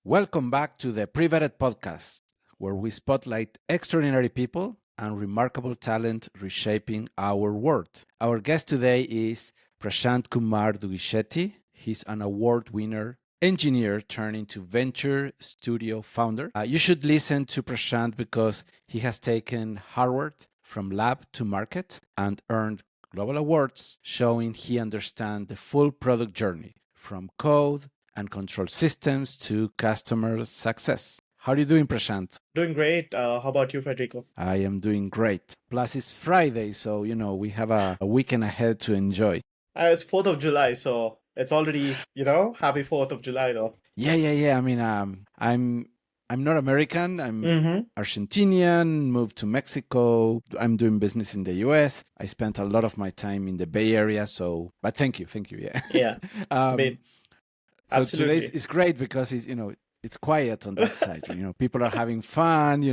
Welcome back to the PreVetted Podcast, where we spotlight extraordinary people and remarkable talent reshaping our world. Our guest today is Prashanth Kumar Duggishetti. He's an award winner, engineer turned into venture studio founder. You should listen to Prashanth because he has taken Harvard from lab to market and earned global awards, showing he understands the full product journey from code and control systems to customer success. How are you doing, Prashanth? Doing great. How about you, Federico? I am doing great. Plus, it's Friday, so we have a weekend ahead to enjoy. It's 4th of July, so it's already, happy 4th of July, though. Yeah. I mean, I'm not American. I'm Argentinian. Moved to Mexico. I'm doing business in the U.S. I spent a lot of my time in the Bay Area. But thank you. Yeah. Yeah. So Absolutely. today's is great because it's quiet on that side. People are having fun.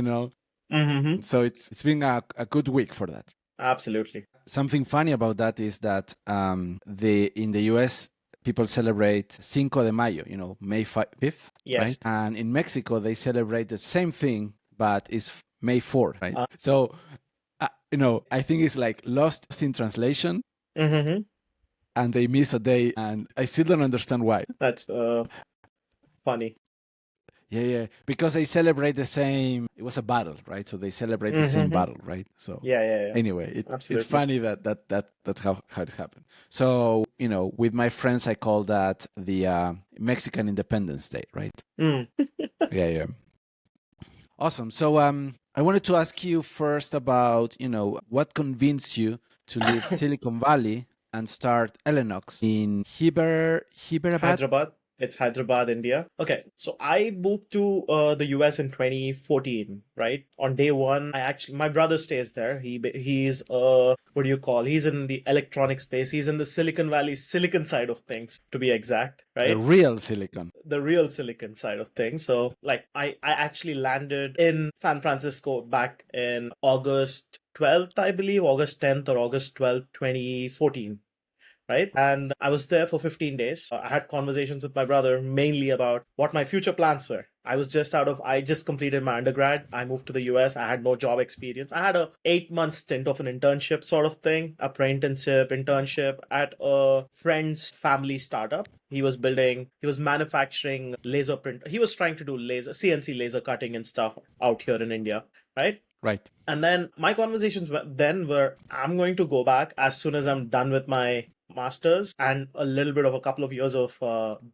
So it's been a good week for that. Absolutely. Something funny about that is that in the US people celebrate Cinco de Mayo, May 5th, Yes. right? And in Mexico they celebrate the same thing, but it's May 4th, right? So I think it's like lost in translation. And they miss a day, and I still don't understand why. That's funny. Yeah, because they celebrate the same. It was a battle, right? So they celebrate the same battle, right? So Yeah. anyway, it's funny that's how it happened. So with my friends, I call that the Mexican Independence Day, right? Yeah. Awesome. So I wanted to ask you first about what convinced you to leave Silicon Valley and start Ellenox in Hyderabad. It's Hyderabad, India. Okay, so I moved to the US in 2014, right? On day one, my brother stays there. He's he's in the electronic space. He's in the Silicon Valley silicon side of things, to be exact, right? The real silicon. The real silicon side of things. So I actually landed in San Francisco back in August 12th, I believe, August 10th or August 12th, 2014. Right. And I was there for 15 days. I had conversations with my brother mainly about what my future plans were. I just completed my undergrad. I moved to the US. I had no job experience. I had a 8-month stint of an internship sort of thing, apprenticeship, internship at a friend's family startup. He was manufacturing laser print. He was trying to do CNC laser cutting and stuff out here in India. Right. Right. And then my conversations then were, I'm going to go back as soon as I'm done with my master's and a little bit of a couple of years of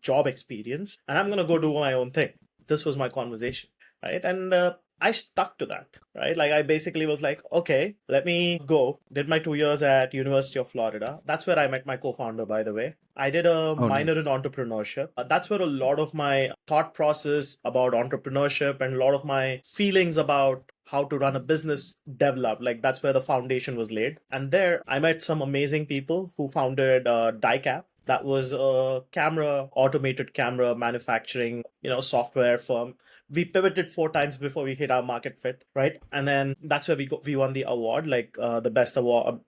job experience, and I'm going to go do my own thing. This was my conversation, right? And I stuck to that, right? Like I basically was like, okay, let me go. Did my 2 years at University of Florida. That's where I met my co-founder, by the way. I did a minor in entrepreneurship. That's where a lot of my thought process about entrepreneurship and a lot of my feelings about how to run a business developed. Like that's where the foundation was laid. And there I met some amazing people who founded Dycap. That was a automated camera manufacturing, software firm. We pivoted 4 times before we hit our market fit, right? And then that's where we won the award, like the best award,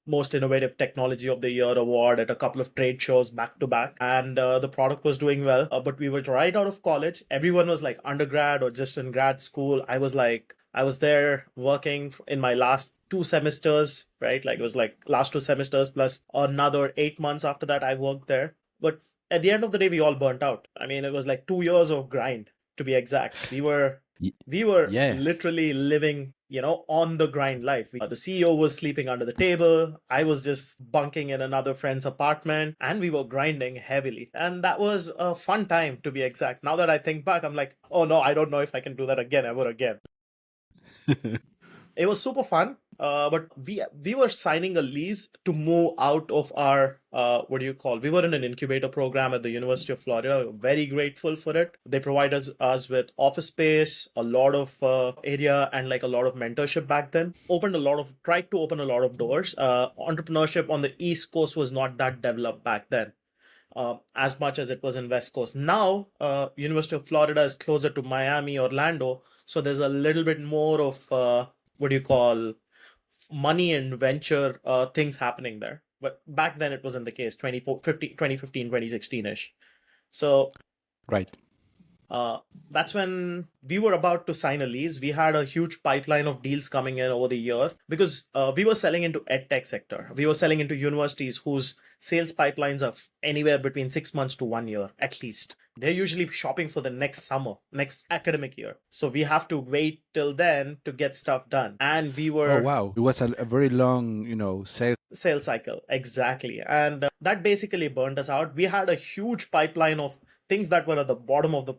most innovative technology of the year award at a couple of trade shows back to back. And the product was doing well, but we were right out of college. Everyone was like undergrad or just in grad school. I was there working in my last 2 semesters, right? Like it was like last 2 semesters plus another 8 months after that I worked there. But at the end of the day, we all burnt out. I mean, it was like 2 years of grind, to be exact. We were literally living, on the grind life. The CEO was sleeping under the table. I was just bunking in another friend's apartment, and we were grinding heavily. And that was a fun time, to be exact. Now that I think back, I'm like, oh no, I don't know if I can do that again, ever again. It was super fun, but we were signing a lease to move out of our we were in an incubator program at the University of Florida. Very grateful for it. They provided us with office space, a lot of area, and like a lot of mentorship back then. Tried to open a lot of doors. Entrepreneurship on the East Coast was not that developed back then. As much as it was in West Coast. Now, University of Florida is closer to Miami, Orlando, so there's a little bit more of money and venture things happening there. But back then it wasn't the case, 2015, 2016-ish. So right. That's when we were about to sign a lease. We had a huge pipeline of deals coming in over the year because we were selling into edtech sector. We were selling into universities whose sales pipelines are anywhere between 6 months to 1 year at least. They're usually shopping for the next summer, next academic year. So we have to wait till then to get stuff done. And we Oh were wow, it was a very long, sales cycle. Exactly. And that basically burnt us out. We had a huge pipeline of things that were at the bottom of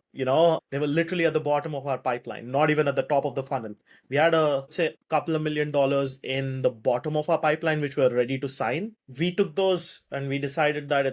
they were literally at the bottom of our pipeline, not even at the top of the funnel. We had say, couple of $1 million in the bottom of our pipeline, which were ready to sign. We took those and we decided that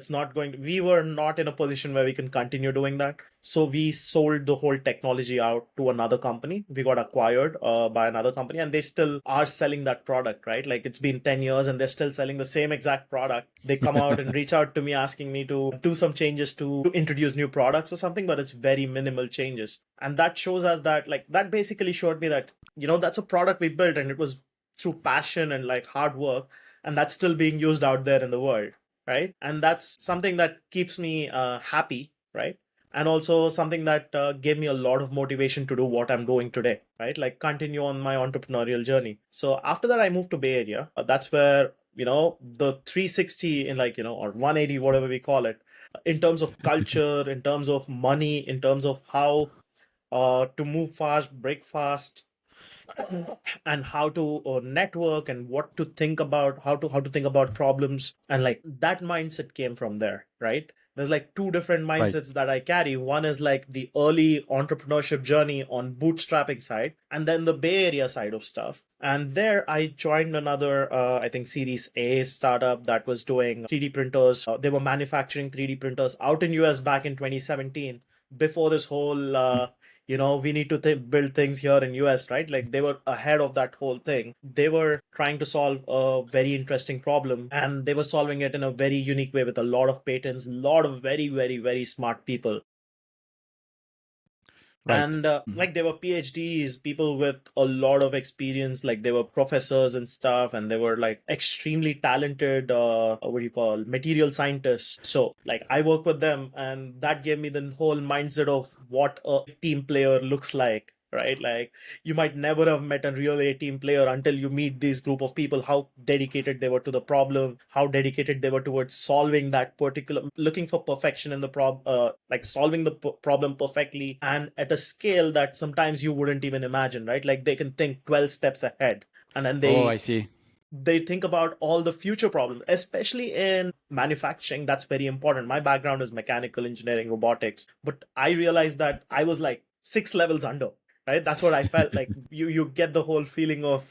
we were not in a position where we can continue doing that. So we sold the whole technology out to another company. We got acquired by another company, and they still are selling that product, right? Like it's been 10 years and they're still selling the same exact product. They come out and reach out to me asking me to do some changes to introduce new products or something, but it's very minimal changes. And that shows us that, that basically showed me that, that's a product we built and it was through passion and hard work, and that's still being used out there in the world, right? And that's something that keeps me happy, right? And also something that gave me a lot of motivation to do what I'm doing today, right? Like continue on my entrepreneurial journey. So after that, I moved to Bay Area. That's where, the 360 in or 180, whatever we call it, in terms of culture, in terms of money, in terms of how to move fast, break fast, and how to network and what to think about, how to think about problems, and that mindset came from there, right? There's two different right. mindsets that I carry. One is the early entrepreneurship journey on bootstrapping side, and then the Bay Area side of stuff. And there I joined another I think Series A startup that was doing 3D printers. They were manufacturing 3D printers out in US back in 2017, before this whole we need to build things here in US, right? Like they were ahead of that whole thing. They were trying to solve a very interesting problem, and they were solving it in a very unique way with a lot of patents, a lot of very, very, very smart people. Right. And they were PhDs, people with a lot of experience, they were professors and stuff, and they were extremely talented material scientists. So I work with them, and that gave me the whole mindset of what a team player looks like, right? Like you might never have met a real A team player until you meet this group of people, how dedicated they were to the problem, how dedicated they were towards solving that particular, looking for perfection in the solving the problem perfectly, and at a scale that sometimes you wouldn't even imagine, right? Like they can think 12 steps ahead, and then I see. they think about all the future problems, especially in manufacturing. That's very important. My background is mechanical engineering, robotics, but I realized that I was 6 levels under, right? That's what I felt. Like you get the whole feeling of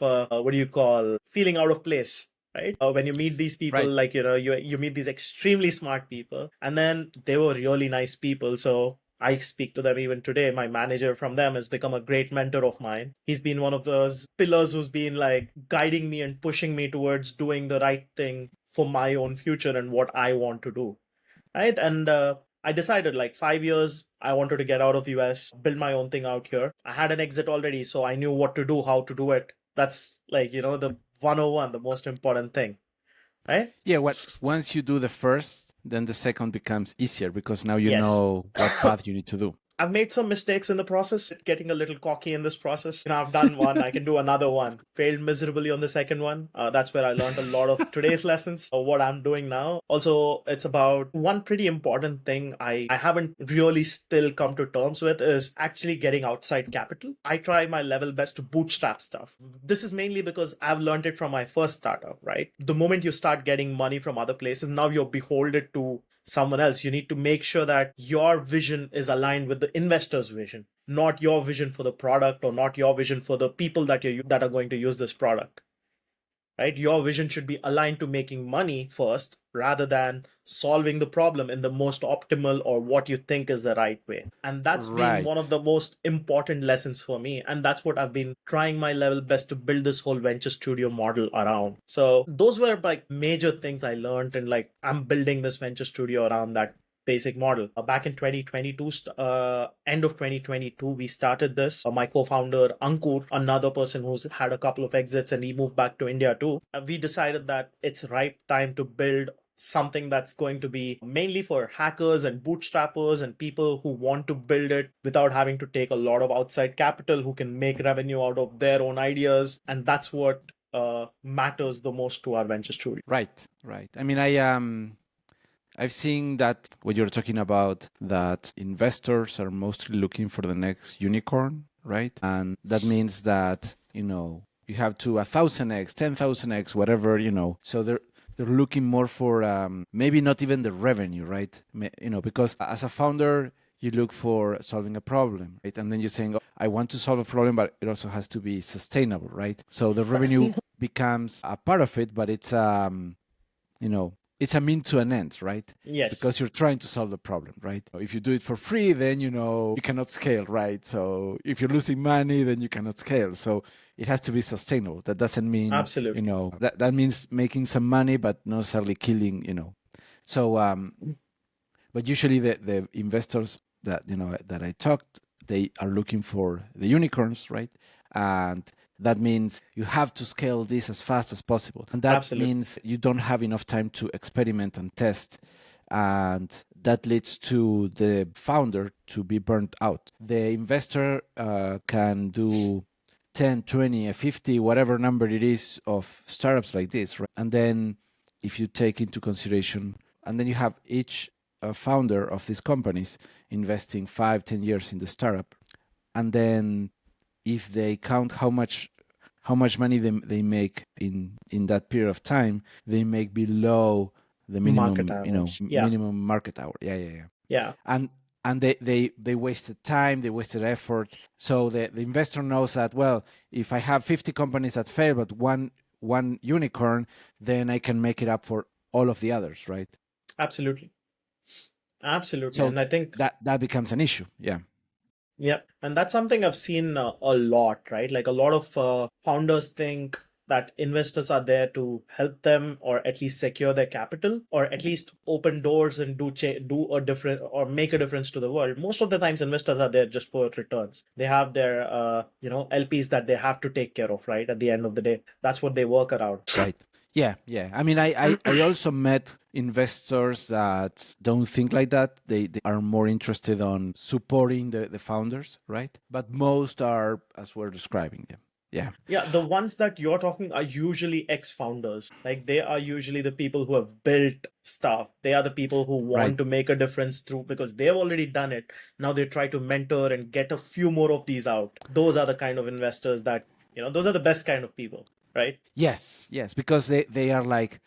feeling out of place, right? When you meet these people, Right. You meet these extremely smart people, and then they were really nice people. So I speak to them even today. My manager from them has become a great mentor of mine. He's been one of those pillars who's been guiding me and pushing me towards doing the right thing for my own future and what I want to do, right? And I decided 5 years I wanted to get out of US, build my own thing out here. I had an exit already, so I knew what to do, how to do it. That's the 101, the most important thing, right? Yeah, once you do the first, then the second becomes easier because now you Yes. know what path you need to do. I've made some mistakes in the process, getting a little cocky in this process. I've done one, I can do another one. Failed miserably on the second one. That's where I learned a lot of today's lessons of what I'm doing now. Also, it's about one pretty important thing I haven't really still come to terms with is actually getting outside capital. I try my level best to bootstrap stuff. This is mainly because I've learned it from my first startup, right? The moment you start getting money from other places, now you're beholden to someone else. You need to make sure that your vision is aligned with the investor's vision, not your vision for the product or not your vision for the people that are going to use this product, right? Your vision should be aligned to making money first rather than solving the problem in the most optimal or what you think is the right way. And that's been one of Right. the most important lessons for me. And that's what I've been trying my level best to build this whole venture studio model around. So those were major things I learned, and I'm building this venture studio around that basic model. Back in 2022, end of 2022, we started this. My co-founder, Ankur, another person who's had a couple of exits and he moved back to India too. We decided that it's right time to build something that's going to be mainly for hackers and bootstrappers and people who want to build it without having to take a lot of outside capital, who can make revenue out of their own ideas. And that's what matters the most to our venture studio. Right. I mean, I've seen that what you're talking about, that investors are mostly looking for the next unicorn, right? And that means that, you have to 1,000x, 10,000x, whatever, So they're looking more for maybe not even the revenue, right? Because as a founder, you look for solving a problem, right? And then you're saying, oh, I want to solve a problem, but it also has to be sustainable, right? So the revenue becomes a part of it, but it's it's a mean to an end, right? Yes. Because you're trying to solve the problem, right? If you do it for free, then you cannot scale, right? So if you're losing money, then you cannot scale. So it has to be sustainable. That doesn't mean Absolutely. That means making some money, but not necessarily killing, So but usually the investors that that I talked, they are looking for the unicorns, right? And that means you have to scale this as fast as possible. And that Absolutely. means you don't have enough time to experiment and test. And that leads to the founder to be burnt out. The investor can do 10, 20, 50, whatever number it is of startups like this, right? And then if you take into consideration, and then you have each founder of these companies investing 5-10 years in the startup, and then if they count how much money they make in that period of time, they make below the minimum minimum market hour. Yeah. And they wasted time, they wasted effort. So the investor knows that, well, if I have 50 companies that fail but one unicorn, then I can make it up for all of the others, right? Absolutely. So and I think that becomes an issue. Yeah, and that's something I've seen a lot, right? Like a lot of founders think that investors are there to help them, or at least secure their capital, or at least open doors and do a different or make a difference to the world. Most of the times, investors are there just for returns. They have their LPs that they have to take care of, right? At the end of the day, that's what they work around. Right. Yeah. I mean, I also met investors that don't think like that. They are more interested on supporting the founders, right? But most are as we're describing them. Yeah, the ones that you're talking are usually ex-founders. Like they are usually the people who have built stuff. They are the people who want Right. to make a difference through, because they've already done it. Now they try to mentor and get a few more of these out. Those are the kind of investors that, those are the best kind of people, right? Yes, because they are like,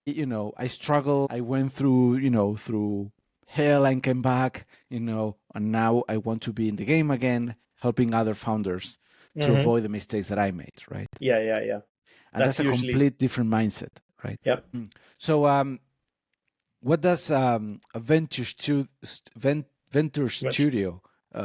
I struggle. I went through, through hell and came back, and now I want to be in the game again, helping other founders to avoid the mistakes that I made, right? Yeah. And that's a usually complete different mindset, right? Yep. So, what does a venture studio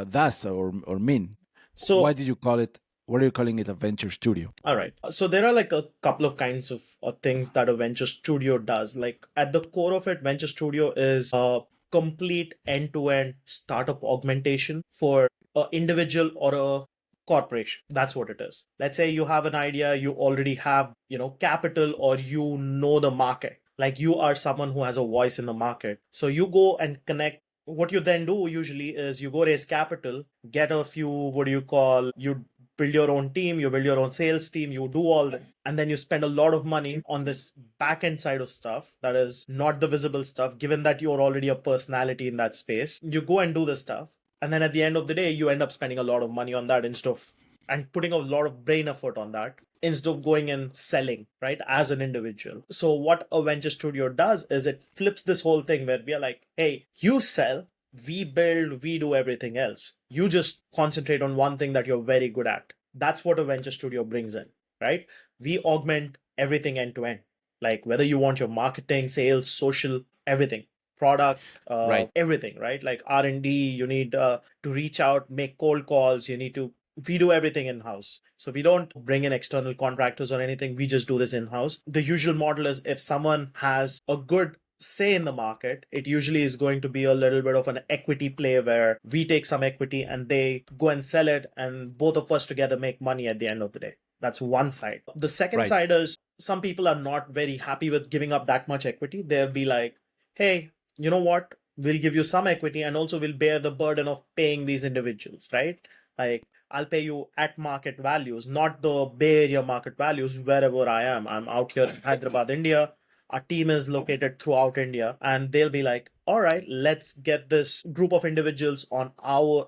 does or mean? So why did you call it? What are you calling it, a venture studio? All right. So there are like a couple of kinds of things that a venture studio does. Like at the core of it, venture studio is a complete end-to-end startup augmentation for an individual or a corporation. That's what it is. Let's say you have an idea, you already have, capital, or the market. Like you are someone who has a voice in the market. So you go and connect. What you then do usually is you go raise capital, get a few, you build your own team, you build your own sales team, you do all this, and then you spend a lot of money on this back end side of stuff that is not the visible stuff, given that you're already a personality in that space. You go and do this stuff, and then at the end of the day, you end up spending a lot of money on that instead of, and putting a lot of brain effort on that instead of going and selling, right, as an individual. So what a venture studio does is it flips this whole thing where we are like, hey, you sell, we build, we do everything else. You just concentrate on one thing that you're very good at. That's what a venture studio brings in, right? We augment everything end to end. Like whether you want your marketing, sales, social, everything, product, Right. everything, right? Like R&D, you need to reach out, make cold calls. We do everything in house. So we don't bring in external contractors or anything. We just do this in house. The usual model is if someone has a good say in the market, it usually is going to be a little bit of an equity play where we take some equity and they go and sell it, and both of us together make money at the end of the day. That's one side. The second side is some people are not very happy with giving up that much equity. They'll be like, hey, you know what? We'll give you some equity and also we'll bear the burden of paying these individuals, right? Like, I'll pay you at market values, not the Bay Area market values wherever I am. I'm out here in Hyderabad, India. Our team is located throughout India, and they'll be like, all right, let's get this group of individuals on our,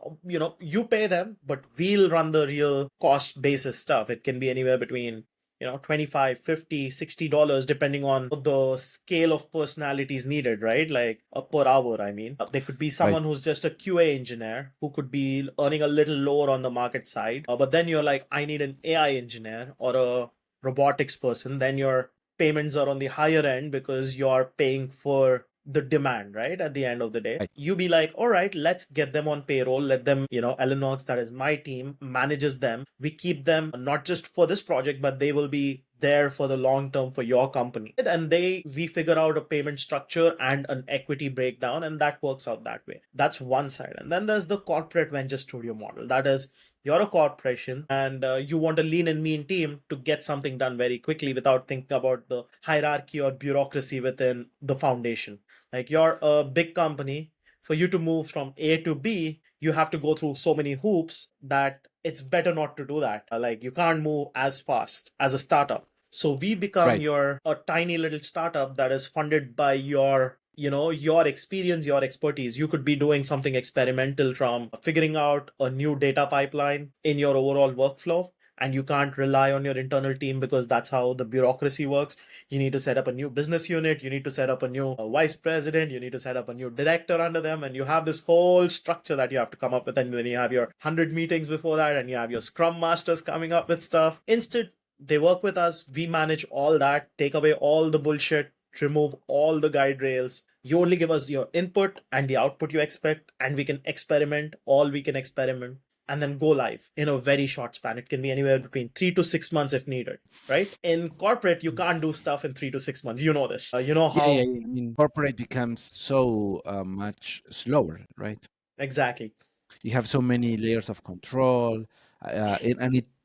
you pay them, but we'll run the real cost basis stuff. It can be anywhere between 25, 50, $60, depending on the scale of personalities needed, right? Like per hour, I mean. There could be someone who's just a QA engineer who could be earning a little lower on the market side. But then you're like, I need an AI engineer or a robotics person. Then your payments are on the higher end because you're paying for the demand, right? At the end of the day, you be like, all right, let's get them on payroll. Let them, Ellenox, that is my team, manages them. We keep them not just for this project, but they will be there for the long term for your company. And we figure out a payment structure and an equity breakdown, and that works out that way. That's one side. And then there's the corporate venture studio model. That is, you're a corporation and you want a lean and mean team to get something done very quickly without thinking about the hierarchy or bureaucracy within the foundation. Like, you're a big company. For you to move from A to B, you have to go through so many hoops that it's better not to do that. Like, you can't move as fast as a startup. So we become a tiny little startup that is funded by your experience, your expertise. You could be doing something experimental, from figuring out a new data pipeline in your overall workflow, and you can't rely on your internal team because that's how the bureaucracy works. You need to set up a new business unit, you need to set up a new vice president, you need to set up a new director under them, and you have this whole structure that you have to come up with. And then you have your 100 meetings before that, and you have your scrum masters coming up with stuff. Instead, they work with us, we manage all that, take away all the bullshit, remove all the guide rails. You only give us your input and the output you expect, and we can experiment all we can experiment, and then go live in a very short span. It can be anywhere between 3 to 6 months if needed, right? In corporate, you can't do stuff in 3 to 6 months. You know this. You know how. Yeah. I mean, corporate becomes so much slower, right? Exactly. You have so many layers of control,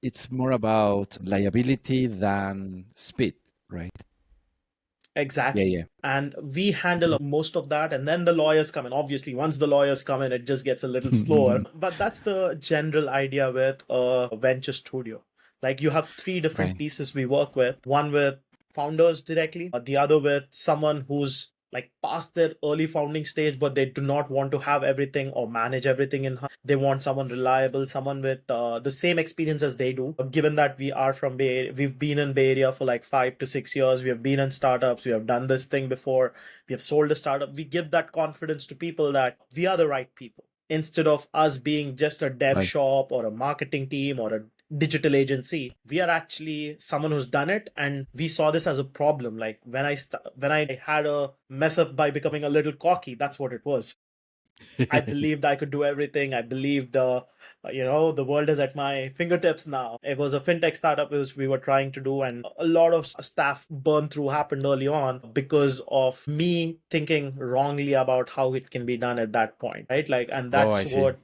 it's more about liability than speed, right? Exactly. Yeah. And we handle most of that. And then the lawyers come in. Obviously, once the lawyers come in, it just gets a little slower. But that's the general idea with a venture studio. Like, you have three different pieces we work with: one with founders directly, the other with someone who's like past their early founding stage, but they do not want to have everything or manage everything in house. They want someone reliable, someone with the same experience as they do. Given that we are from Bay Area, we've been in Bay Area for like 5 to 6 years. We have been in startups. We have done this thing before. We have sold a startup. We give that confidence to people that we are the right people, instead of us being just a dev shop or a marketing team or a digital agency. We are actually someone who's done it, and we saw this as a problem. Like, when I had a mess up by becoming a little cocky, that's what it was. I believed I could do everything. I believed, the world is at my fingertips now. It was a fintech startup which we were trying to do, and a lot of staff burn through happened early on because of me thinking wrongly about how it can be done at that point, right? Like, and that's what,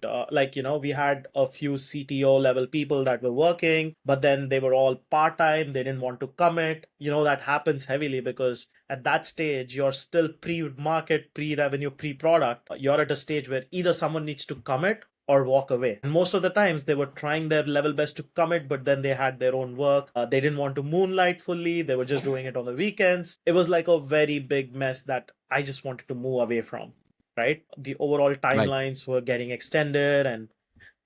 we had a few CTO level people that were working, but then they were all part-time. They didn't want to commit. That happens heavily because at that stage, you're still pre-market, pre-revenue, pre-product. You're at a stage where either someone needs to commit or walk away. And most of the times they were trying their level best to commit, but then they had their own work. They didn't want to moonlight fully. They were just doing it on the weekends. It was like a very big mess that I just wanted to move away from, right? The overall timelines were getting extended, and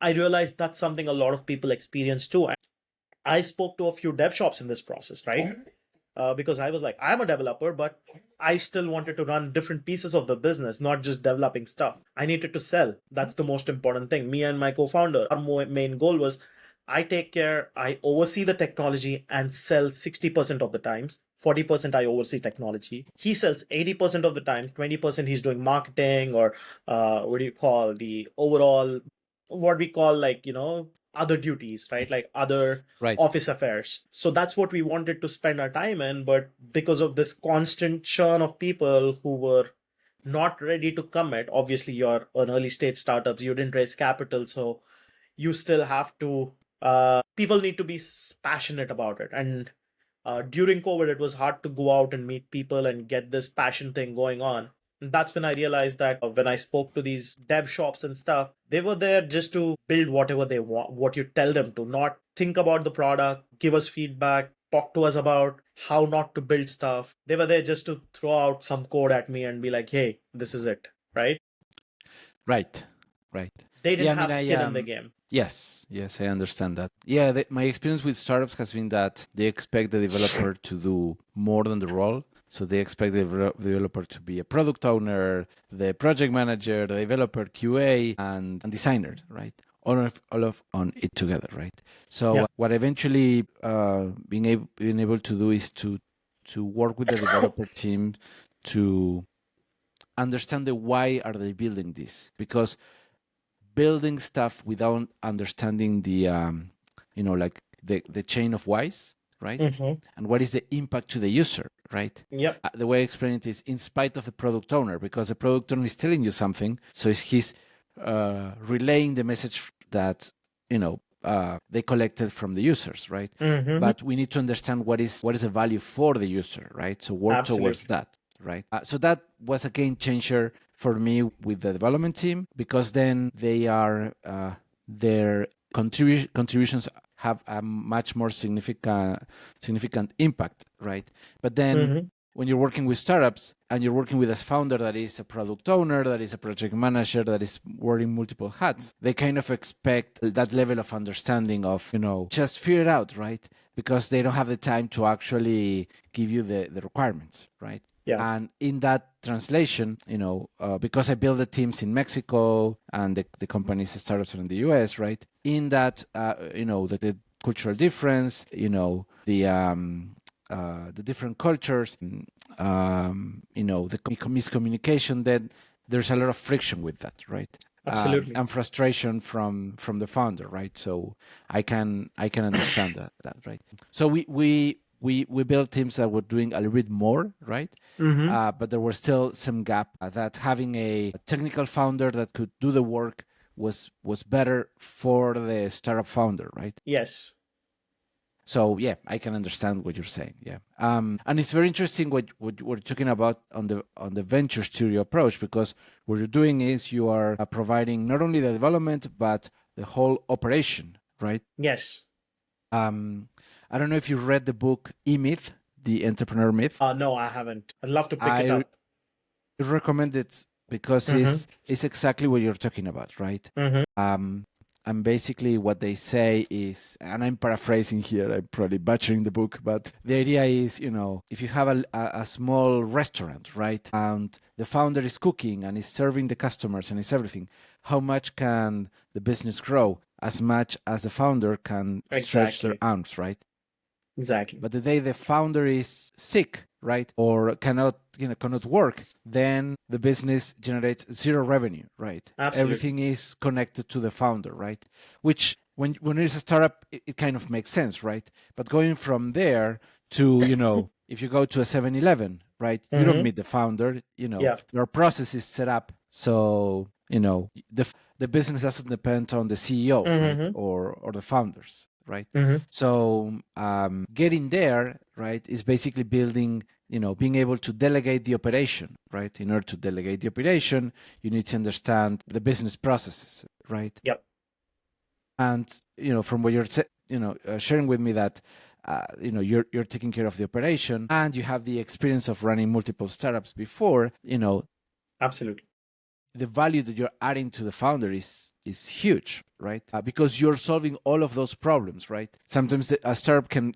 I realized that's something a lot of people experience too. I spoke to a few dev shops in this process, right? Because I was like, I'm a developer, but I still wanted to run different pieces of the business, not just developing stuff. I needed to sell. That's the most important thing. Me and my co-founder, our main goal was, I oversee the technology and sell 60% of the times. 40% I oversee technology. He sells 80% of the time. 20% he's doing marketing, or what do you call the overall, what we call, like, other duties, right? Like other office affairs. So that's what we wanted to spend our time in. But because of this constant churn of people who were not ready to commit, obviously you're an early stage startup, you didn't raise capital, so you still have to, people need to be passionate about it. And During COVID, it was hard to go out and meet people and get this passion thing going on. And that's when I realized that when I spoke to these dev shops and stuff, they were there just to build whatever they want, what you tell them to, not think about the product, give us feedback, talk to us about how not to build stuff. They were there just to throw out some code at me and be like, hey, this is it, right? Right. They didn't Yeah, I mean, have skin in the game. Yes, I understand that. Yeah, my experience with startups has been that they expect the developer to do more than the role. So they expect the developer to be a product owner, the project manager, the developer QA, and designer, right? All of on it together, right? So Yeah. what eventually being able to do is to work with the developer team to understand the why are they building this, because building stuff without understanding the like the chain of whys, right? Mm-hmm. And what is the impact to the user, right? Yep. The way I explain it is in spite of the product owner, because the product owner is telling you something, so he's relaying the message that they collected from the users, right? Mm-hmm. But we need to understand what is the value for the user, right? So work towards Absolutely. that, right? So that was a game changer for me with the development team, because then they are their contributions have a much more significant impact, right? But then Mm-hmm. when you're working with startups and you're working with a founder that is a product owner, that is a project manager, that is wearing multiple hats, they kind of expect that level of understanding of, just figure it out, right? Because they don't have the time to actually give you the requirements, right? Yeah. And in that translation, because I build the teams in Mexico and the companies, startups are in the US, right? In that, the cultural difference, the different cultures, the miscommunication, then there's a lot of friction with that, right? Absolutely. And frustration from the founder, right? So I can understand that, right? So we built teams that were doing a little bit more, right? Mm-hmm. But there was still some gap that having a technical founder that could do the work was better for the startup founder, right? Yes. So yeah, I can understand what you're saying. Yeah, and it's very interesting what we're talking about on the venture studio approach, because what you're doing is you are providing not only the development but the whole operation, right? Yes. I don't know if you read the book E-Myth, the entrepreneur myth. No, I haven't. I'd love to pick it I up. recommend it because Mm-hmm. it's exactly what you're talking about, right? Mm-hmm. And basically what they say is, and I'm paraphrasing here, I'm probably butchering the book, but the idea is, if you have a small restaurant, right, and the founder is cooking and is serving the customers and is everything, how much can the business grow? As much as the founder can stretch their Exactly. arms, right? Exactly. But the day the founder is sick, right, or cannot work, then the business generates zero revenue, right? Absolutely. Everything is connected to the founder, right? Which when it's a startup, it kind of makes sense, right? But going from there to, if you go to a 7-Eleven, right, you don't Mm-hmm. meet the founder, Yeah. your process is set up so, the business doesn't depend on the CEO, right, Mm-hmm. or the founders, right? Mm-hmm. So getting there, right, is basically building, being able to delegate the operation, right? In order to delegate the operation, you need to understand the business processes, right? Yep. And from what you're sharing with me that you're taking care of the operation and you have the experience of running multiple startups before, Absolutely. the value that you're adding to the founder is huge, right? Because you're solving all of those problems, right? Sometimes a startup can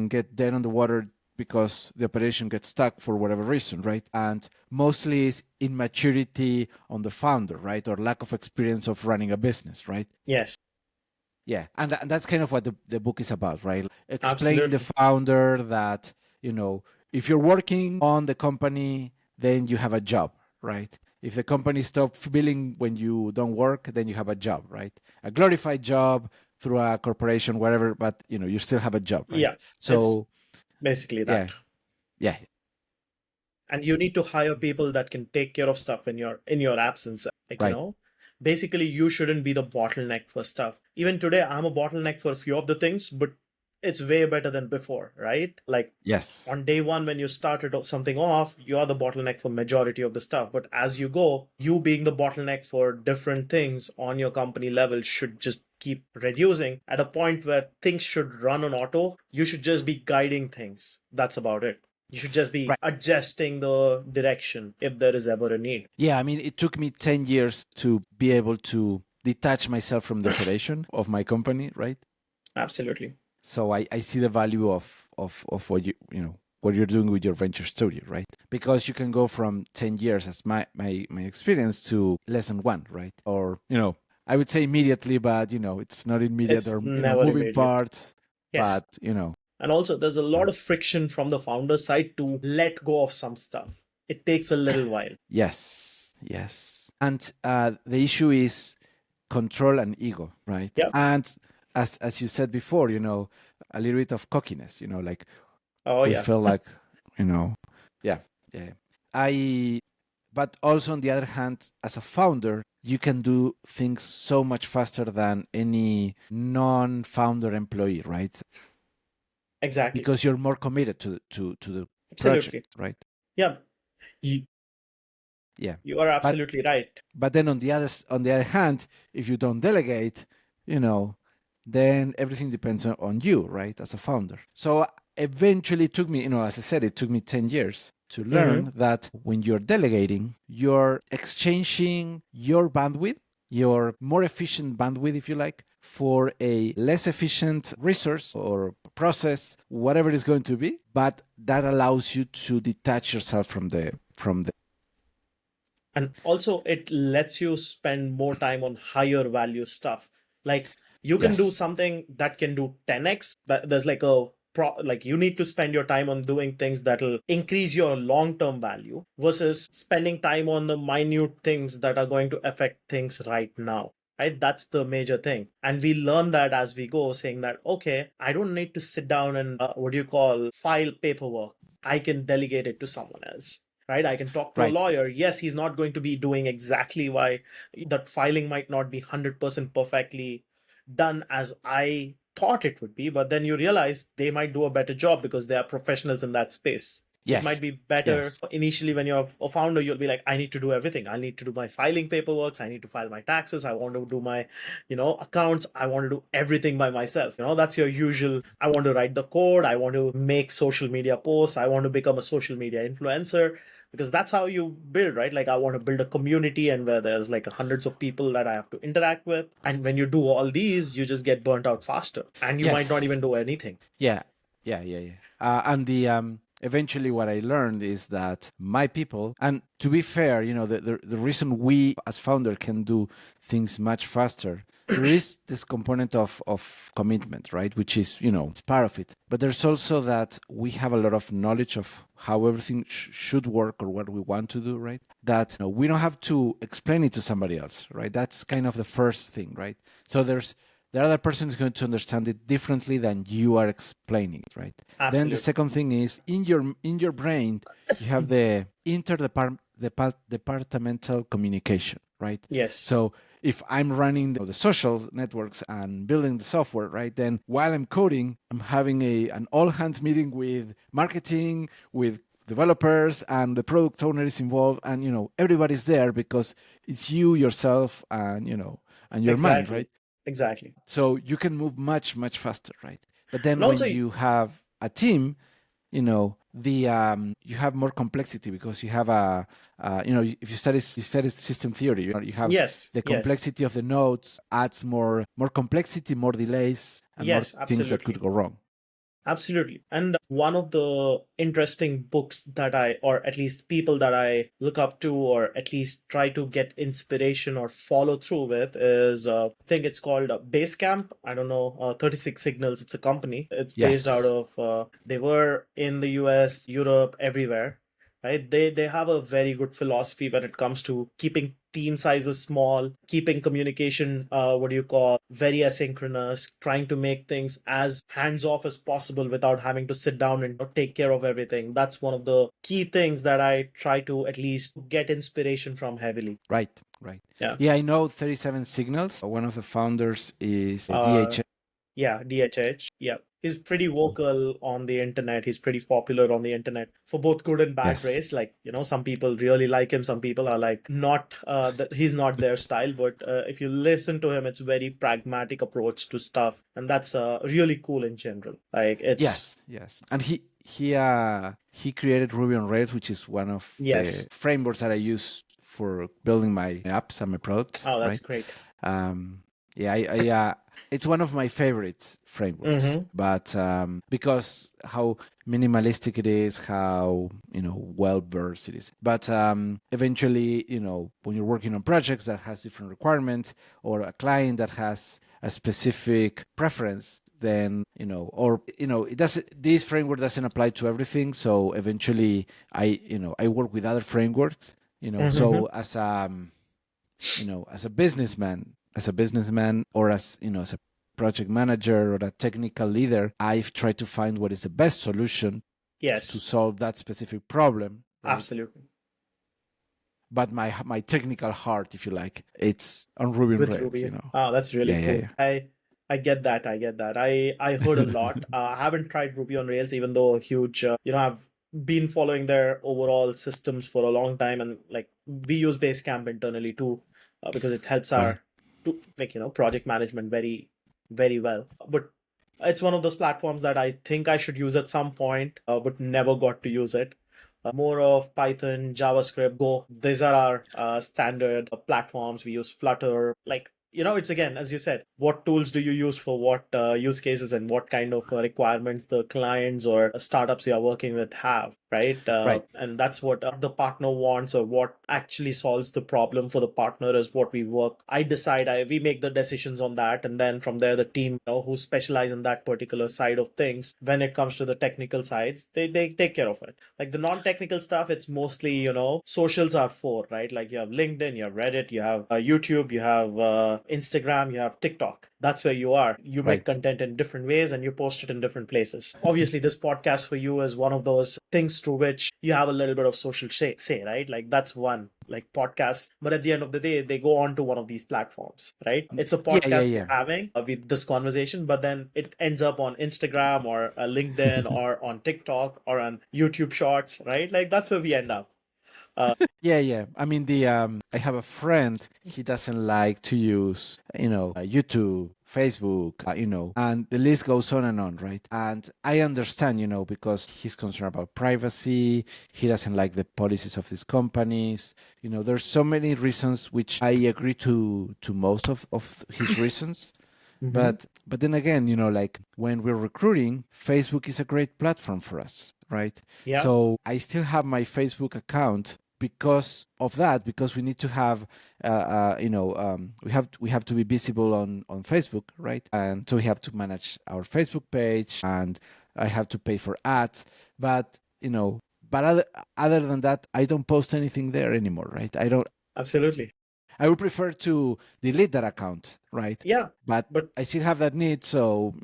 get dead on the water because the operation gets stuck for whatever reason, right? And mostly it's immaturity on the founder, right, or lack of experience of running a business, right? Yes. Yeah, and that's kind of what the book is about, right? Explain the Absolutely. founder that, if you're working on the company, then you have a job, right? If the company stops billing when you don't work, then you have a job, right? A glorified job through a corporation, whatever, but you still have a job, right? Yeah. It's So basically yeah, that. yeah, And you need to hire people that can take care of stuff in your absence. Like, right, basically you shouldn't be the bottleneck for stuff. Even today, I'm a bottleneck for a few of the things, but it's way better than before, right? Like Yes. on day one, when you started something off, you are the bottleneck for majority of the stuff. But as you go, you being the bottleneck for different things on your company level should just keep reducing at a point where things should run on auto. You should just be guiding things. That's about it. You should just be Right. adjusting the direction if there is ever a need. Yeah, I mean, it took me 10 years to be able to detach myself from the operation of my company, right? Absolutely. So I see the value of what what you're doing with your venture studio, right? Because you can go from 10 years as my experience to less than one, right? Or, I would say immediately, but it's not immediate, or It's never moving immediate. parts, Yes. but And also, there's a lot of friction from the founder side to let go of some stuff. It takes a little while. yes. And the issue is control and ego, right? Yeah. And as you said before, a little bit of cockiness, like Oh, we yeah. feel like, yeah. But also on the other hand, as a founder, you can do things so much faster than any non-founder employee, right? Exactly. Because you're more committed to the Absolutely. project, right? Yeah. You, Yeah. you are absolutely right. But then on the other hand, if you don't delegate, then everything depends on you, right, as a founder. So eventually it took me, as I said, it took me 10 years to learn that when you're delegating, you're exchanging your bandwidth, your more efficient bandwidth, if you like, for a less efficient resource or process, whatever it's going to be. But that allows you to detach yourself from the And also, it lets you spend more time on higher value stuff. Like you can do Yes. something that can do 10x. There's like like you need to spend your time on doing things that'll increase your long-term value versus spending time on the minute things that are going to affect things right now. Right? That's the major thing. And we learn that as we go, saying that, okay, I don't need to sit down and file paperwork. I can delegate it to someone else, right? I can talk to a Right. lawyer. Yes, he's not going to be doing exactly why that filing might not be 100% perfectly done as I thought it would be, but then you realize they might do a better job because they are professionals in that space. It might Yes. be better Yes. initially when you're a founder, you'll be like, I need to do everything. I need to do my filing paperwork. I need to file my taxes. I want to do my, accounts. I want to do everything by myself. That's your usual. I want to write the code. I want to make social media posts. I want to become a social media influencer because that's how you build, right? Like I want to build a community and where there's like hundreds of people that I have to interact with. And when you do all these, you just get burnt out faster and you might not even do anything. Yeah. And the eventually what I learned is that my people, and to be fair, the reason we as founder can do things much faster, there is this component of commitment, right? Which is, it's part of it. But there's also that we have a lot of knowledge of how everything should work or what we want to do, right? That we don't have to explain it to somebody else, right? That's kind of the first thing, right? So the other person is going to understand it differently than you are explaining it, right? Absolutely. Then the second thing is in your brain, you have the departmental communication, right? Yes. So if I'm running the social networks and building the software, right, then while I'm coding, I'm having an all hands meeting with marketing, with developers, and the product owner is involved, and everybody's there because it's you, yourself, and and your mind, right? Exactly. So you can move much, much faster, right? But then And when also, you have a team, you have more complexity because you have if you study system theory, you have yes, the complexity of the nodes adds more complexity, more delays, and more yes, things that could absolutely. go wrong. Absolutely. And one of the interesting books that or at least people that I look up to, or at least try to get inspiration or follow through with is, I think it's called Basecamp. I don't know, 36 Signals. It's a company. It's based out Yes. of, they were in the US, Europe, everywhere. Right? They have a very good philosophy when it comes to keeping team sizes small, keeping communication, very asynchronous, trying to make things as hands off as possible without having to sit down and take care of everything. That's one of the key things that I try to at least get inspiration from heavily. Right. Yeah. I know 37 Signals. One of the founders is Uh, DHH. yeah, DHH. Yeah. He's pretty vocal on the internet. He's pretty popular on the internet for both good and bad Yes. ways. Like, some people really like him. Some people are like, not, that he's not their style. But if you listen to him, it's very pragmatic approach to stuff. And that's really cool in general. Like, it's, Yes. And he created Ruby on Rails, which is one of yes. the frameworks that I use for building my apps and my products, Oh, that's right? great. Yeah, it's one of my favorite frameworks, but because how minimalistic it is, how well versed it is. But eventually, when you're working on projects that has different requirements, or a client that has a specific preference, then it doesn't. This framework doesn't apply to everything. So eventually, I work with other frameworks. So as a businessman, or as a project manager or a technical leader, I've tried to find what is the best solution to Yes, solve that specific problem, right? absolutely. But my technical heart, if you like, it's on Ruby on With Rails. Ruby. Oh, that's really Yeah. cool. I get that. I get that. I heard a lot. I haven't tried Ruby on Rails, even though a huge, I've been following their overall systems for a long time, and like we use Basecamp internally too, because it helps Right. our project management very, very well. But it's one of those platforms that I think I should use at some point, but never got to use it. More of Python, JavaScript, Go. These are our standard platforms. We use Flutter. Like, it's again, as you said, what tools do you use for what use cases, and what kind of requirements the clients or startups you are working with have, right? Right. And that's what the partner wants, or what actually solves the problem for the partner is what we work. We make the decisions on that. And then from there, the team who specialize in that particular side of things, when it comes to the technical sides, they take care of it. Like the non-technical stuff, it's mostly, socials are for, right? Like you have LinkedIn, you have Reddit, you have YouTube, you have Instagram, you have TikTok. That's where you are. You make Right. content in different ways and you post it in different places. Obviously, this podcast for you is one of those things through which you have a little bit of social say, right? Like that's one, like podcasts. But at the end of the day, they go on to one of these platforms, right? It's a podcast we're Yeah. having with this conversation, but then it ends up on Instagram or LinkedIn or on TikTok or on YouTube Shorts, right? Like that's where we end up. Yeah. I mean, I have a friend. He doesn't like to use, YouTube, Facebook, and the list goes on and on, right? And I understand, because he's concerned about privacy. He doesn't like the policies of these companies. There's so many reasons which I agree to most of his reasons. But then again, like when we're recruiting, Facebook is a great platform for us, right? Yeah, So I still have my Facebook account because of that, because we need to have we have to be visible on Facebook, right? And so we have to manage our Facebook page, and I have to pay for ads. But other than that, I don't post anything there anymore, right? absolutely. I would prefer to delete that account, right? Yeah, But but I still have that need, so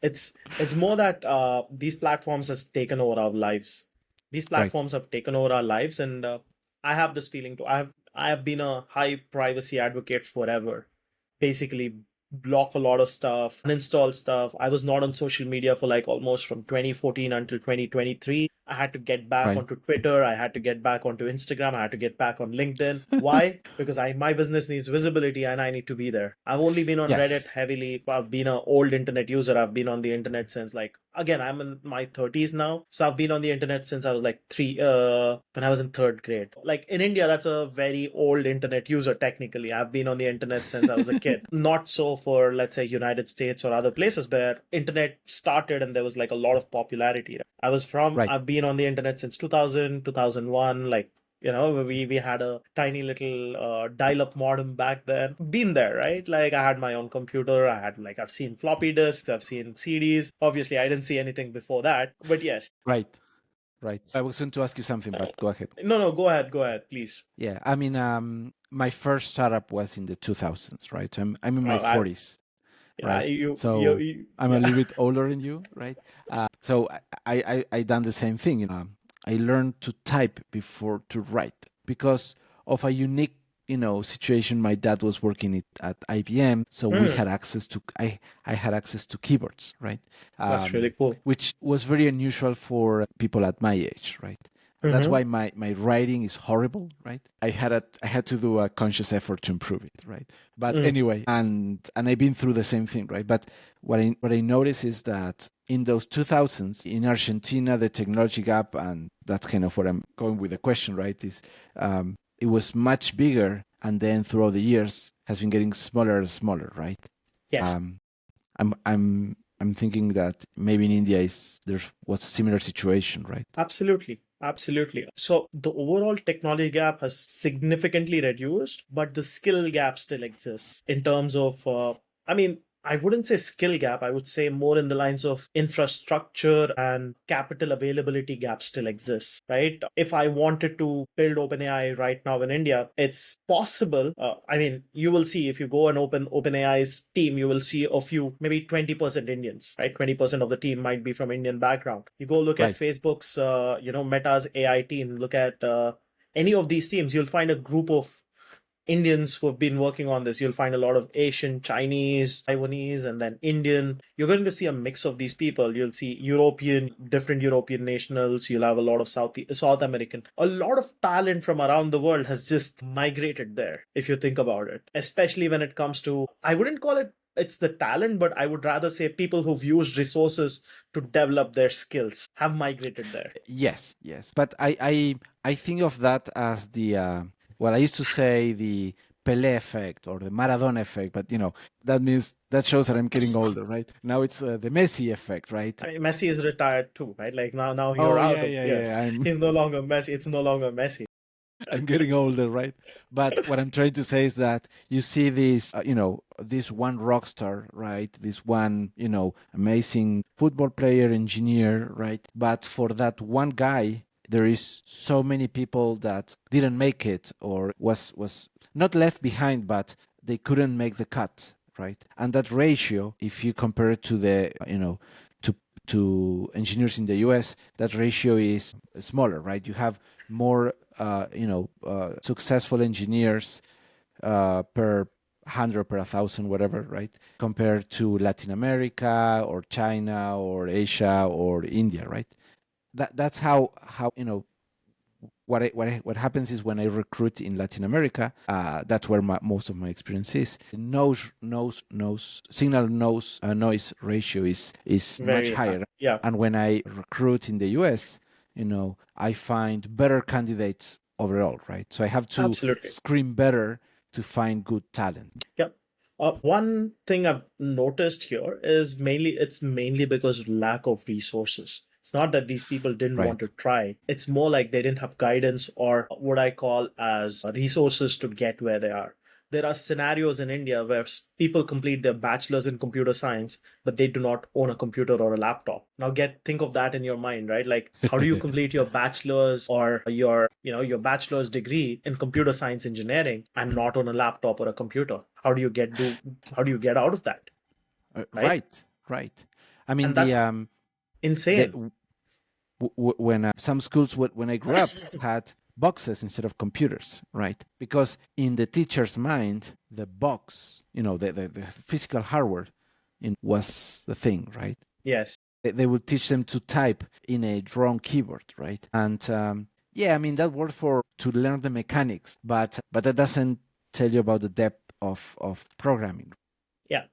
it's more that these platforms has taken over our lives. These right. platforms have taken over our lives, and I have this feeling too. I have been a high privacy advocate forever. Basically, block a lot of stuff, uninstall stuff. I was not on social media for like almost from 2014 until 2023. I had to get back Right. onto Twitter. I had to get back onto Instagram. I had to get back on LinkedIn. Why? Because my business needs visibility and I need to be there. I've only been on Yes. Reddit heavily. I've been an old internet user. I've been on the internet since like, again, I'm in my 30s now. So I've been on the internet since I was like when I was in third grade. Like in India, that's a very old internet user technically. I've been on the internet since I was a kid. Not so for, let's say, United States or other places where internet started and there was like a lot of popularity. Right. I've been on the internet since 2000, 2001, like, we had a tiny little dial-up modem back then. Been there, right? Like I had my own computer. I've seen floppy disks, I've seen CDs. Obviously, I didn't see anything before that, but yes. Right. Right. I was going to ask you something, but go ahead. No, go ahead, please. Yeah. I mean, my first startup was in the 2000s, right? I'm in my Oh, I 40s, yeah, right? So I'm a yeah, little bit older than you, right? So I done the same thing. I learned to type before to write because of a unique, situation. My dad was working at IBM, so we had access to I had access to keyboards, right? That's really cool. Which was very unusual for people at my age, right? That's why my writing is horrible, right? I had to do a conscious effort to improve it, right? But anyway, and I've been through the same thing, right? But what I notice is that in those 2000s in Argentina, the technology gap, and that's kind of where I'm going with the question, right? Is it was much bigger, and then throughout the years has been getting smaller and smaller, right? Yes. I'm thinking that maybe in India was a similar situation, right? Absolutely. Absolutely. So the overall technology gap has significantly reduced, but the skill gap still exists in terms of, I wouldn't say skill gap. I would say more in the lines of infrastructure and capital availability gap still exists, right? If I wanted to build OpenAI right now in India, it's possible. You will see if you go and open OpenAI's team, you will see a few, maybe 20% Indians, right? 20% of the team might be from Indian background. You go look at Facebook's, Meta's AI team, look at any of these teams, you'll find a group of Indians who have been working on this. You'll find a lot of Asian, Chinese, Taiwanese, and then Indian. You're going to see a mix of these people. You'll see different European nationals. You'll have a lot of South American. A lot of talent from around the world has just migrated there, if you think about it. Especially when it comes to, I wouldn't call it's the talent, but I would rather say people who've used resources to develop their skills have migrated there. Yes. But I think of that as the I used to say the Pelé effect or the Maradona effect, but that shows that I'm getting older, right? Now it's the Messi effect, right? I mean, Messi is retired too, right? Like now you're out of yes. He's no longer Messi. It's no longer Messi. I'm getting older, right? But what I'm trying to say is that you see this, this one rock star, right? This one, amazing football player, engineer, right? But for that one guy, there is so many people that didn't make it or was not left behind, but they couldn't make the cut, right? And that ratio, if you compare it to the, to engineers in the US, that ratio is smaller, right? You have more, successful engineers per 100, per 1,000, whatever, right? Compared to Latin America or China or Asia or India, right? That's how what happens is when I recruit in Latin America, that's where most of my experience is. Signal noise ratio is much higher. High. Yeah. And when I recruit in the US, I find better candidates overall, right? So I have to screen better to find good talent. Yep. One thing I've noticed here is mainly because of lack of resources. It's not that these people didn't want to try. It's more like they didn't have guidance or what I call as resources to get where they are. There are scenarios in India where people complete their bachelor's in computer science, but they do not own a computer or a laptop. Now think of that in your mind, right? Like, how do you complete your bachelor's or your bachelor's degree in computer science engineering and not on a laptop or a computer? How do you get out of that? Right. I mean, and that's insane. When some schools, when I grew up, had boxes instead of computers, right? Because in the teacher's mind, the box, the physical hardware was the thing, right? Yes. They would teach them to type in a drawn keyboard, right? And that worked to learn the mechanics, but that doesn't tell you about the depth of programming. Yeah.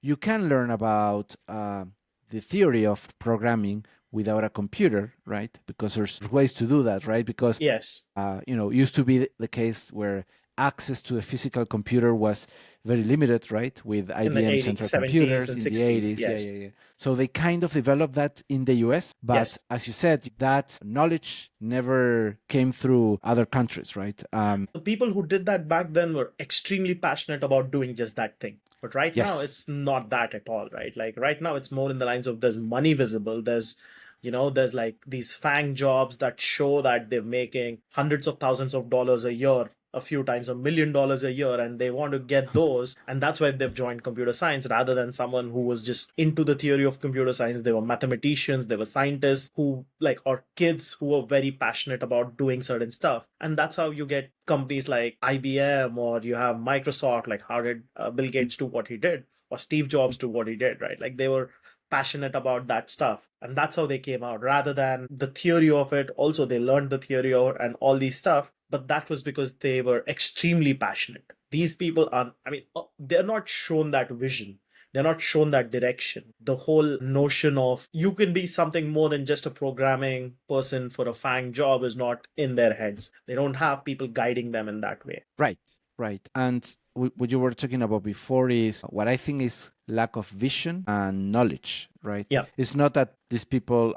You can learn about the theory of programming without a computer, right? Because there's ways to do that, right? Because yes, used to be the case where access to a physical computer was very limited, right? With IBM central computers in the 80s. Yes. Yeah. So they kind of developed that in the US, but as you said, that knowledge never came through other countries, right? The people who did that back then were extremely passionate about doing just that thing. But right now, it's not that at all, right? Like right now, it's more in the lines of there's money visible. There's like these FANG jobs that show that they're making hundreds of thousands of dollars a year a few times $1 million a year, and they want to get those. And that's why they've joined computer science rather than someone who was just into the theory of computer science. They were mathematicians, they were scientists who like, or kids who were very passionate about doing certain stuff. And that's how you get companies like IBM, or you have Microsoft. Like, how did Bill Gates do what he did, or Steve Jobs do what he did, right? Like, they were passionate about that stuff, and that's how they came out rather than the theory of it. Also, they learned the theory and all these stuff, but that was because they were extremely passionate. These people are, I mean, they're not shown that vision, they're not shown that direction. The whole notion of you can be something more than just a programming person for a FANG job is not in their heads. They don't have people guiding them in that way. Right, right. And what you were talking about before is what I think is lack of vision and knowledge, right? Yeah. It's not that these people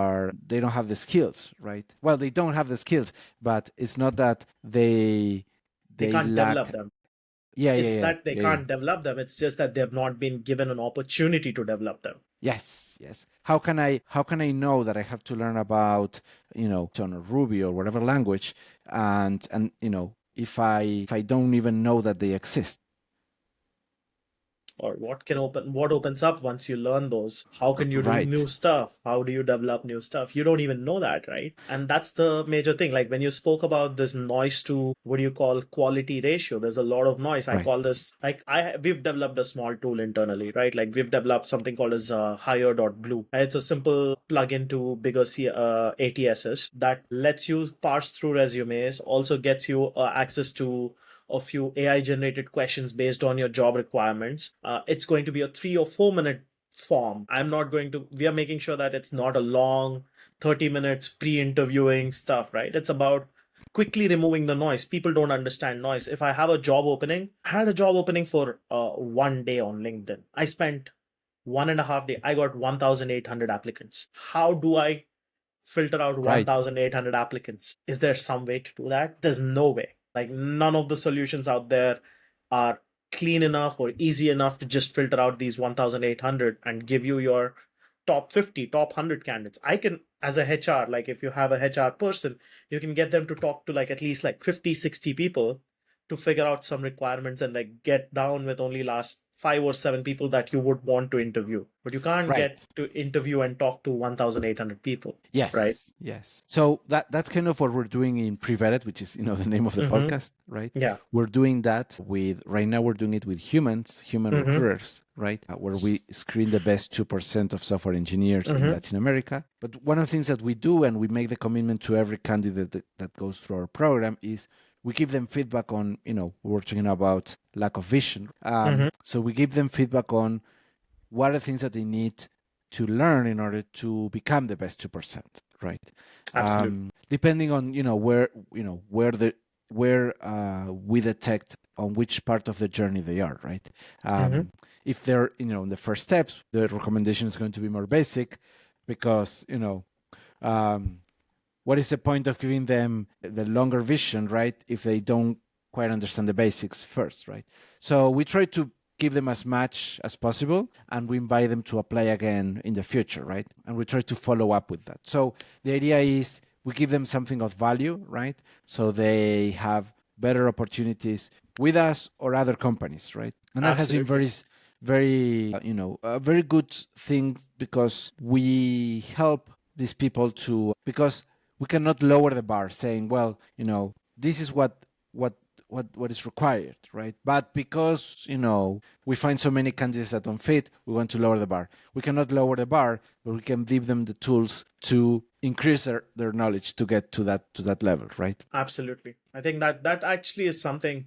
they don't have the skills, right? Well, they don't have the skills, but it's not that they can't lack. develop them. Yeah, It's yeah, that they yeah, can't develop them. It's just that they've not been given an opportunity to develop them. Yes, yes. How can I know that I have to learn about, Python or Ruby or whatever language, and if I don't even know that they exist? Or what opens up once you learn those? How can you do Right. new stuff? How do you develop new stuff? You don't even know that, right? And that's the major thing. Like, when you spoke about this noise to what do you call quality ratio, there's a lot of noise. I Right. call this, like, we've developed a small tool internally, right? Like, we've developed something called as Hire.blue. It's a simple plugin to bigger ATSs that lets you parse through resumes, also gets you access to a few AI generated questions based on your job requirements. It's going to be a 3 or 4 minute form. We are making sure that it's not a long 30 minutes pre-interviewing stuff, right? It's about quickly removing the noise. People don't understand noise. If I have a job opening, I had a job opening for 1 day on LinkedIn. I spent 1.5 day. I got 1,800 applicants. How do I filter out Right. 1,800 applicants? Is there some way to do that? There's no way. Like, none of the solutions out there are clean enough or easy enough to just filter out these 1,800 and give you your top 50, top 100 candidates. I can, as a HR, like, if you have a HR person, you can get them to talk to like at least like 50, 60 people to figure out some requirements and like get down with only last 5 or 7 people that you would want to interview. But you can't Right. get to interview and talk to 1,800 people. Yes. Right. Yes. So that's kind of what we're doing in PreVetted, which is the name of the podcast, right? Yeah. We're doing that right now we're doing it with human recruiters, right? Where we screen the best 2% of software engineers in Latin America. But one of the things that we do, and we make the commitment to every candidate that goes through our program, is we give them feedback on, we're talking about lack of vision. So we give them feedback on what are the things that they need to learn in order to become the best 2%, right? Absolutely. Depending on where we detect on which part of the journey they are, right? If they're in the first steps, the recommendation is going to be more basic, because what is the point of giving them the longer vision, right, if they don't quite understand the basics first, right? So we try to give them as much as possible, and we invite them to apply again in the future, right? And we try to follow up with that. So the idea is we give them something of value, right? So they have better opportunities with us or other companies, right? And that has been very, a very good thing, because we help these people because we cannot lower the bar saying, well, this is what is required, right? But because we find so many candidates that don't fit, we want to lower the bar. We cannot lower the bar, but we can give them the tools to increase their knowledge to get to that level, right? Absolutely. I think that actually is something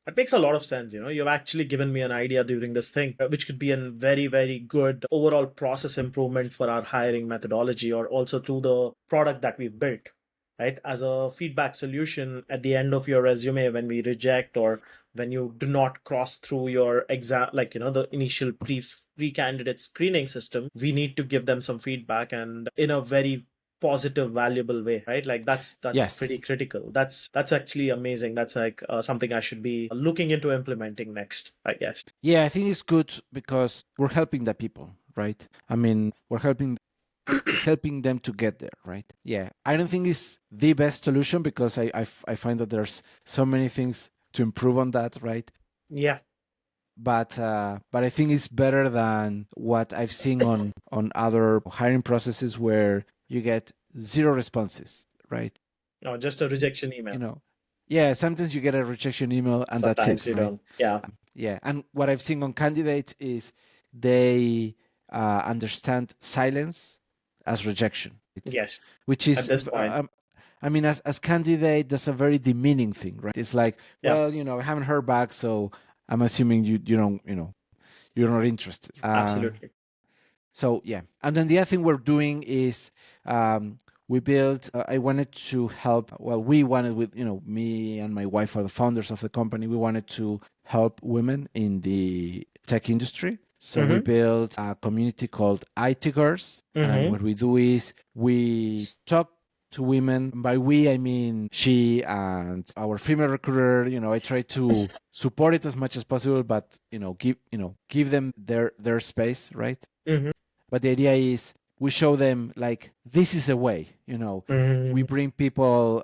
that makes a lot of sense. You've actually given me an idea during this thing, which could be a very, very good overall process improvement for our hiring methodology, or also to the product that we've built, right? As a feedback solution at the end of your resume, when we reject or when you do not cross through your exam, like, the initial pre-candidate screening system, we need to give them some feedback, and in a very positive, valuable way, right? Like, that's Yes. pretty critical. That's actually amazing. That's like something I should be looking into implementing next, I guess. Yeah, I think it's good because we're helping the people, right? I mean, we're helping them to get there, right? Yeah, I don't think it's the best solution, because I find that there's so many things to improve on that, right? Yeah. But I think it's better than what I've seen on other hiring processes where you get zero responses, right? No, just a rejection email. Yeah, sometimes you get a rejection email and that's Sometimes it, you right? don't. Yeah. Yeah, and what I've seen on candidates is they understand silence as rejection, right? Yes. Which At is, this point. I mean, as candidate, that's a very demeaning thing, right? It's like, Yeah. well, I haven't heard back, so I'm assuming you don't, you're not interested. Absolutely. So yeah, and then the other thing we're doing is we built. I wanted to help. Well, we wanted with me and my wife are the founders of the company. We wanted to help women in the tech industry. So we built a community called IT Girls, and what we do is we talk to women. By we, I mean she and our female recruiter. I try to support it as much as possible, but give them their space, right? Mm-hmm. But the idea is we show them like this is a way. We bring people.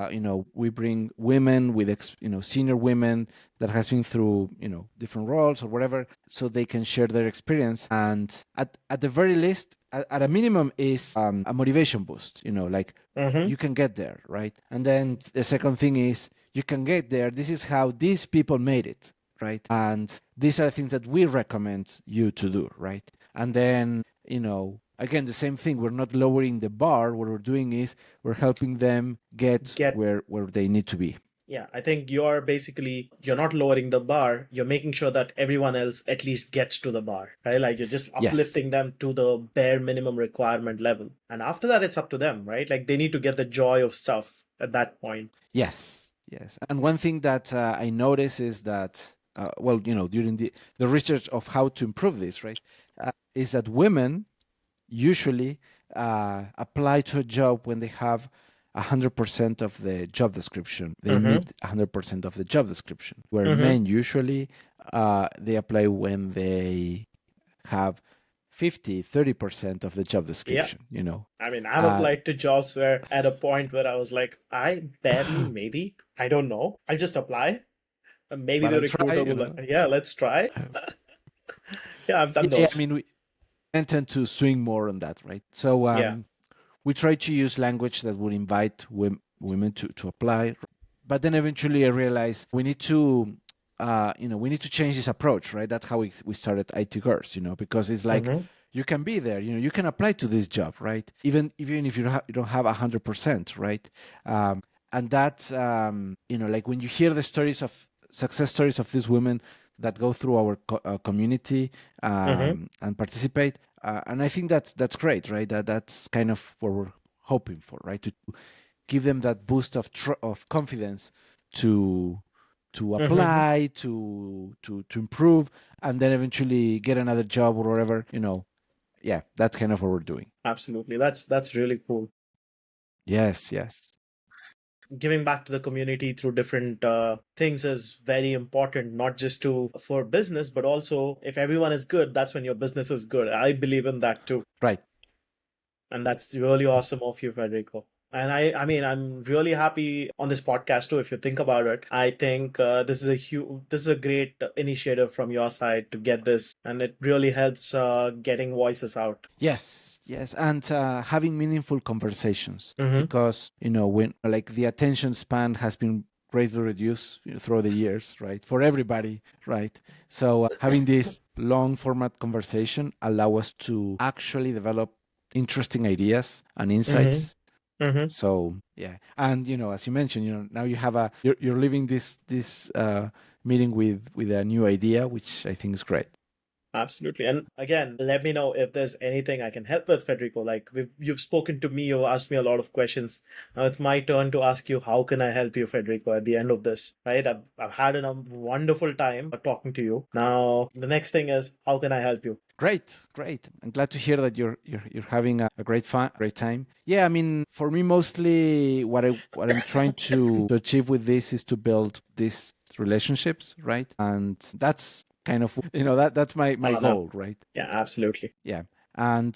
We bring women with senior women that has been through different roles or whatever, so they can share their experience. And at the very least, at a minimum, is a motivation boost. Like you can get there, right? And then the second thing is you can get there. This is how these people made it, right? And these are things that we recommend you to do, right? And then again, the same thing. We're not lowering the bar. What we're doing is we're helping them get where they need to be. Yeah, I think you're not lowering the bar, you're making sure that everyone else at least gets to the bar, right? Like you're just uplifting them to the bare minimum requirement level. And after that, it's up to them, right? Like they need to get the joy of stuff at that point. Yes. And one thing that I notice is that, during the research of how to improve this, right, is that women usually apply to a job when they have 100% of the job description. They meet 100% of the job description. Where men usually they apply when they have 30% of the job description. I mean, I've applied to jobs where at a point where I was like, I barely, maybe, I don't know. I'll just apply. And maybe the recruiter will like, yeah, let's try. Yeah, I've done those. I mean, we tend to swing more on that, right? So we try to use language that would invite women to apply. But then eventually I realized we need to change this approach, right? That's how we started IT Girls, because it's like you can be there, you can apply to this job, right? Even if you don't have 100%, right? And that's like when you hear the success stories of these women that go through our community and participate, and I think that's great, right? That's kind of what we're hoping for, right? To give them that boost of confidence to apply, to improve, and then eventually get another job or whatever. Yeah, that's kind of what we're doing. Absolutely, that's really cool. Yes. Giving back to the community through different things is very important, not just for business, but also if everyone is good, that's when your business is good. I believe in that too. Right. And that's really awesome of you, Federico. And I mean, I'm really happy on this podcast too. If you think about it, I think this is a great initiative from your side to get this, and it really helps getting voices out. Yes, and having meaningful conversations, because when like the attention span has been greatly reduced throughout the years, right, for everybody, right? So having this long format conversation allow us to actually develop interesting ideas and insights. So yeah, and as you mentioned, now you have you're leaving this meeting with a new idea, which I think is great. Absolutely. And again, let me know if there's anything I can help with, Federico. Like you've spoken to me, you've asked me a lot of questions. Now it's my turn to ask you, how can I help you, Federico, at the end of this, right? I've had a wonderful time talking to you. Now, the next thing is, how can I help you? Great. I'm glad to hear that you're having a great time. Yeah, I mean, for me, mostly what I'm trying to achieve with this is to build these relationships, right? And that's kind of that's my goal, right? Yeah, absolutely. Yeah, and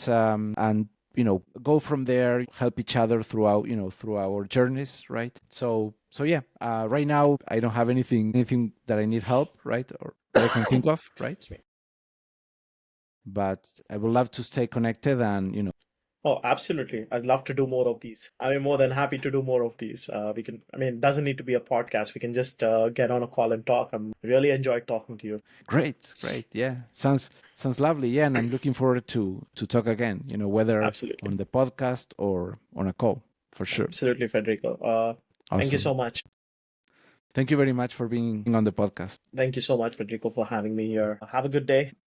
go from there, help each other throughout through our journeys, right? So So yeah, right now I don't have anything that I need help, right, or that I can think of, right? But I would love to stay connected, and Oh, absolutely. I'd love to do more of these. I'm more than happy to do more of these. We can, I mean, it doesn't need to be a podcast. We can just get on a call and talk. I'm really enjoyed talking to you. Great, yeah, sounds lovely, yeah, and I'm looking forward to talk again, whether Absolutely. on the podcast or on a call, for sure. Absolutely, Federico. Thank you so Awesome. much. Thank you very much for being on the podcast. Thank you so much, Federico, for having me here. Have a good day.